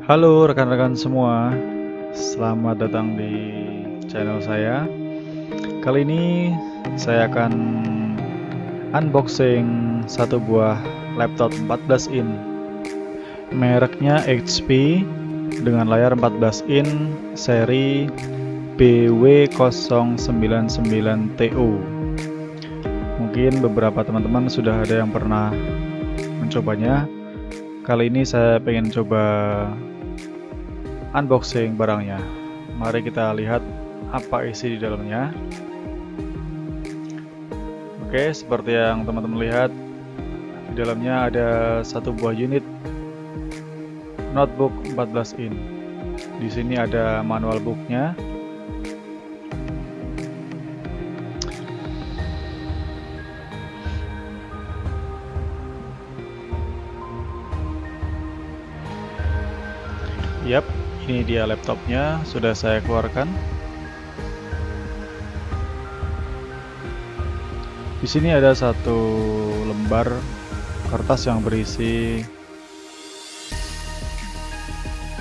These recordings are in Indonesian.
Halo rekan-rekan semua, selamat datang di channel saya. Kali ini saya akan unboxing satu buah laptop 14 in. Mereknya HP dengan layar 14 in seri BW099TO. Mungkin beberapa teman-teman sudah ada yang pernah mencobanya. Kali ini saya pengen coba unboxing barangnya. Mari kita lihat apa isi di dalamnya. Oke, seperti yang teman-teman lihat, di dalamnya ada satu buah unit notebook 14 in. Di sini ada manual booknya. Yap, ini dia laptopnya, sudah saya keluarkan. Di sini ada satu lembar kertas yang berisi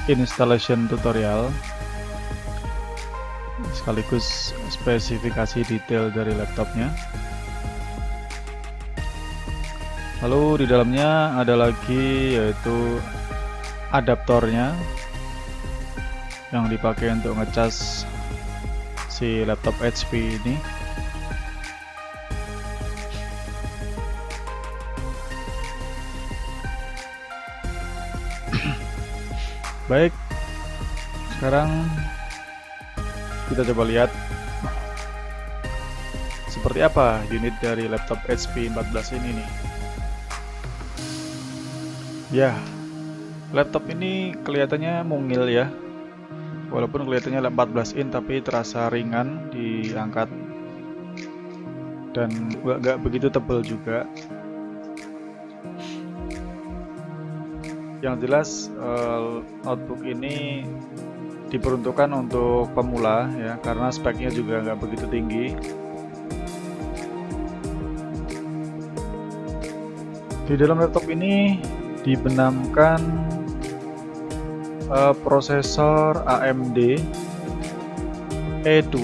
installation tutorial sekaligus spesifikasi detail dari laptopnya. Lalu di dalamnya ada lagi yaitu adaptornya yang dipakai untuk ngecas si laptop HP ini. Baik, sekarang kita coba lihat seperti apa unit dari laptop HP 14 ini nih. Ya, laptop ini kelihatannya mungil ya. Walaupun kelihatannya 14 in tapi terasa ringan diangkat dan nggak begitu tebal juga. Yang jelas notebook ini diperuntukkan untuk pemula ya, karena speknya juga nggak begitu tinggi. Di dalam laptop ini dibenamkan prosesor AMD E2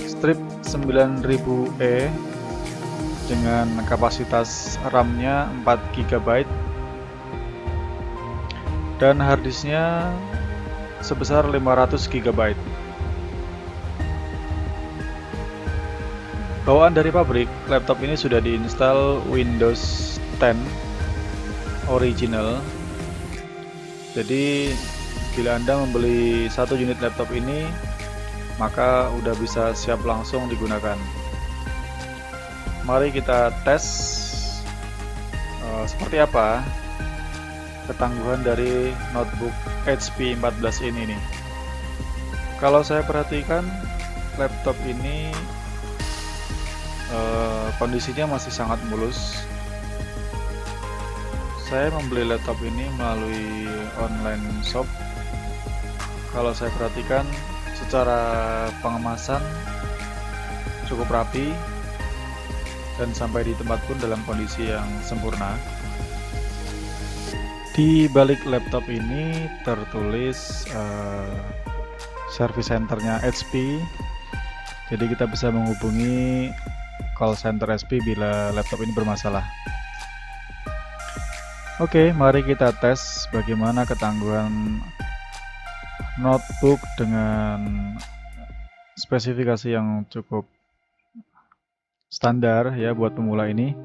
strip 9000E dengan kapasitas RAM-nya 4 GB dan harddisknya sebesar 500 GB. Bawaan dari pabrik, laptop ini sudah diinstal Windows 10 original. Jadi bila Anda membeli satu unit laptop ini, maka udah bisa siap langsung digunakan. Mari kita tes seperti apa ketangguhan dari notebook HP 14 in ini. Kalau saya perhatikan laptop ini kondisinya masih sangat mulus. Saya membeli laptop ini melalui online shop. Kalau saya perhatikan secara pengemasan cukup rapi dan sampai di tempat pun dalam kondisi yang sempurna. Di balik laptop ini tertulis service centernya HP. Jadi kita bisa menghubungi call center HP bila laptop ini bermasalah. Oke, mari kita tes bagaimana ketangguhan notebook dengan spesifikasi yang cukup standar ya buat pemula ini.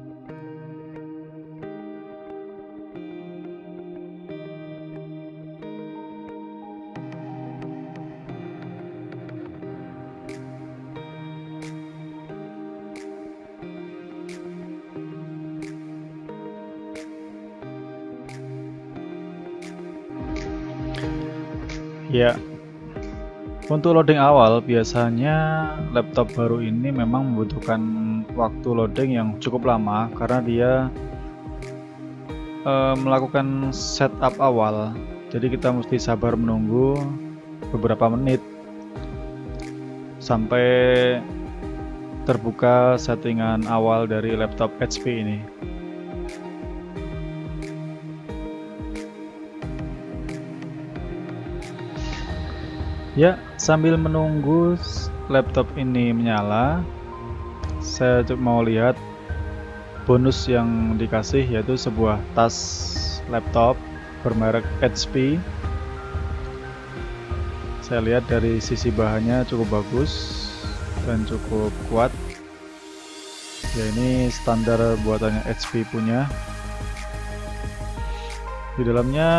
Ya, untuk loading awal biasanya laptop baru ini memang membutuhkan waktu loading yang cukup lama karena dia melakukan setup awal. Jadi kita mesti sabar menunggu beberapa menit sampai terbuka settingan awal dari laptop HP ini. Ya, sambil menunggu laptop ini menyala, saya mau lihat bonus yang dikasih, yaitu sebuah tas laptop bermerek HP. Saya lihat dari sisi bahannya cukup bagus dan cukup kuat. Ya, ini standar buatannya HP punya. Di dalamnya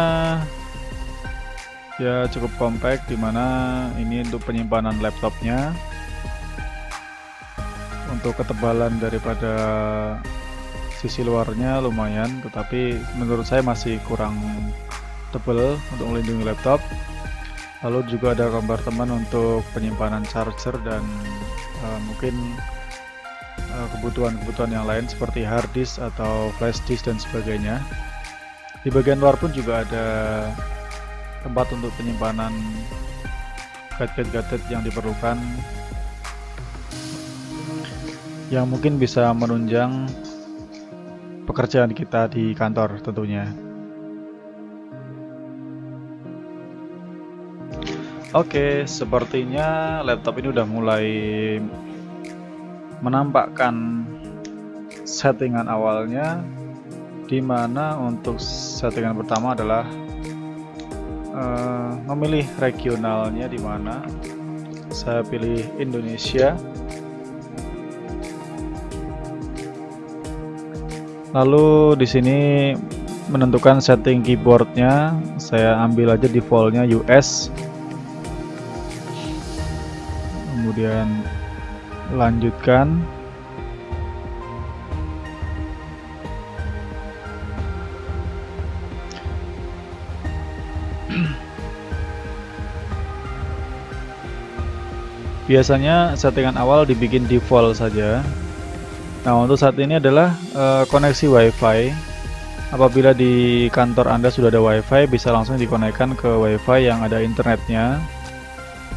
ya cukup compact, dimana ini untuk penyimpanan laptopnya. Untuk ketebalan daripada sisi luarnya lumayan, tetapi menurut saya masih kurang tebal untuk melindungi laptop. Lalu juga ada kompartemen untuk penyimpanan charger dan mungkin kebutuhan-kebutuhan yang lain seperti hard disk atau flash disk dan sebagainya. Di bagian luar pun juga ada tempat untuk penyimpanan gadget-gadget yang diperlukan, yang mungkin bisa menunjang pekerjaan kita di kantor tentunya. Oke, sepertinya laptop ini udah mulai menampakkan settingan awalnya, di mana untuk settingan pertama adalah memilih regionalnya, di mana saya pilih Indonesia. Lalu di sini menentukan setting keyboardnya, saya ambil aja defaultnya US. Kemudian lanjutkan. Biasanya settingan awal dibikin default saja. Nah, untuk saat ini adalah koneksi WiFi. Apabila di kantor Anda sudah ada WiFi, bisa langsung dikonekkan ke WiFi yang ada internetnya.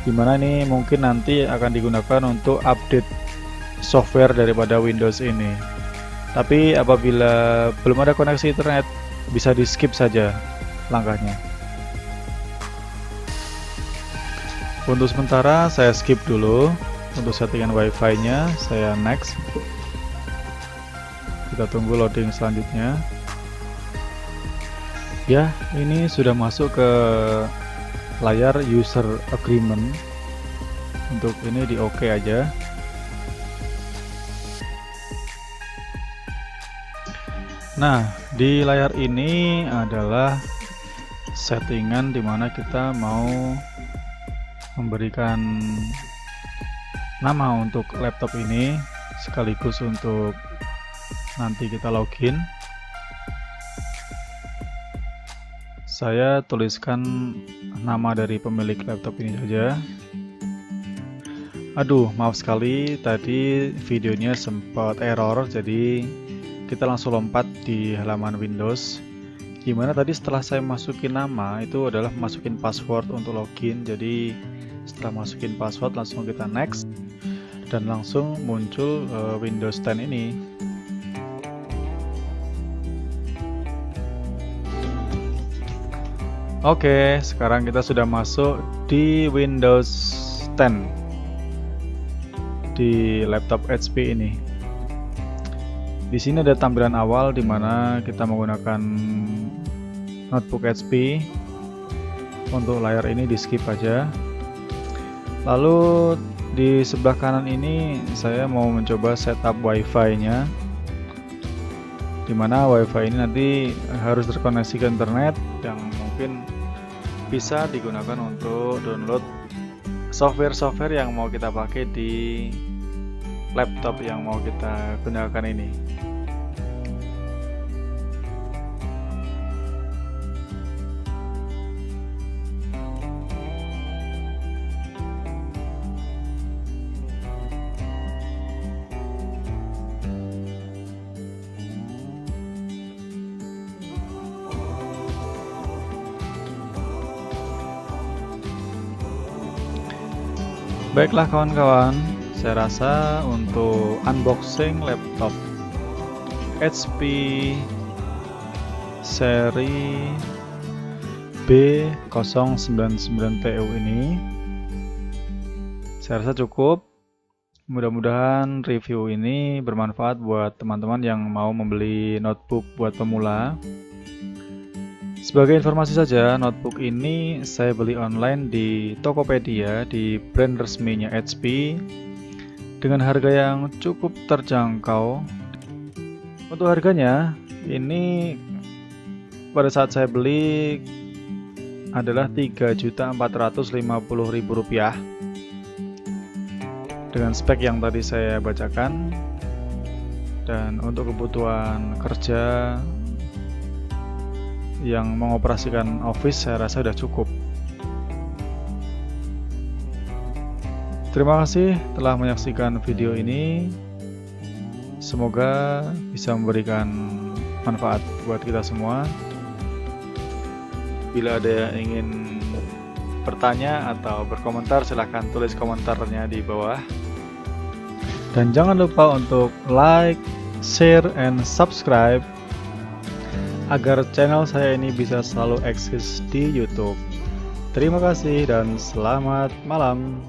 Dimana ini mungkin nanti akan digunakan untuk update software daripada Windows ini. Tapi apabila belum ada koneksi internet, bisa di skip saja langkahnya. Untuk sementara saya skip dulu. Untuk settingan WiFi nya saya next. Kita tunggu loading selanjutnya. Ya, ini sudah masuk ke layar user agreement. Untuk ini di OK aja. Nah, di layar ini adalah settingan dimana kita mau memberikan nama untuk laptop ini, sekaligus untuk nanti kita login. Saya tuliskan nama dari pemilik laptop ini saja. Aduh, maaf sekali tadi videonya sempat error, jadi kita langsung lompat di halaman Windows. Gimana tadi setelah saya masukin nama, itu adalah masukin password untuk login. Jadi setelah masukin password langsung kita next, dan langsung muncul Windows 10 ini. Oke, sekarang kita sudah masuk di Windows 10 di laptop HP ini. Di sini ada tampilan awal di mana kita menggunakan notebook HP. Untuk layar ini di skip aja. Lalu di sebelah kanan ini saya mau mencoba setup WiFi-nya, dimana WiFi ini nanti harus terkoneksi ke internet, yang mungkin bisa digunakan untuk download software-software yang mau kita pakai di laptop yang mau kita gunakan ini. Baiklah kawan-kawan, saya rasa untuk unboxing laptop HP seri B099TU ini Saya rasa cukup. Mudah-mudahan review ini bermanfaat buat teman-teman yang mau membeli notebook buat pemula. Sebagai informasi saja, notebook ini saya beli online di Tokopedia, di brand resminya HP, dengan harga yang cukup terjangkau. Untuk harganya, ini pada saat saya beli adalah Rp3.450.000 dengan spek yang tadi saya bacakan, dan untuk kebutuhan kerja yang mengoperasikan Office saya rasa sudah cukup. Terima kasih telah menyaksikan video ini. Semoga bisa memberikan manfaat buat kita semua. Bila ada yang ingin bertanya atau berkomentar, silahkan tulis komentarnya di bawah. Dan jangan lupa untuk like, share, and subscribe agar channel saya ini bisa selalu eksis di YouTube. Terima kasih dan selamat malam.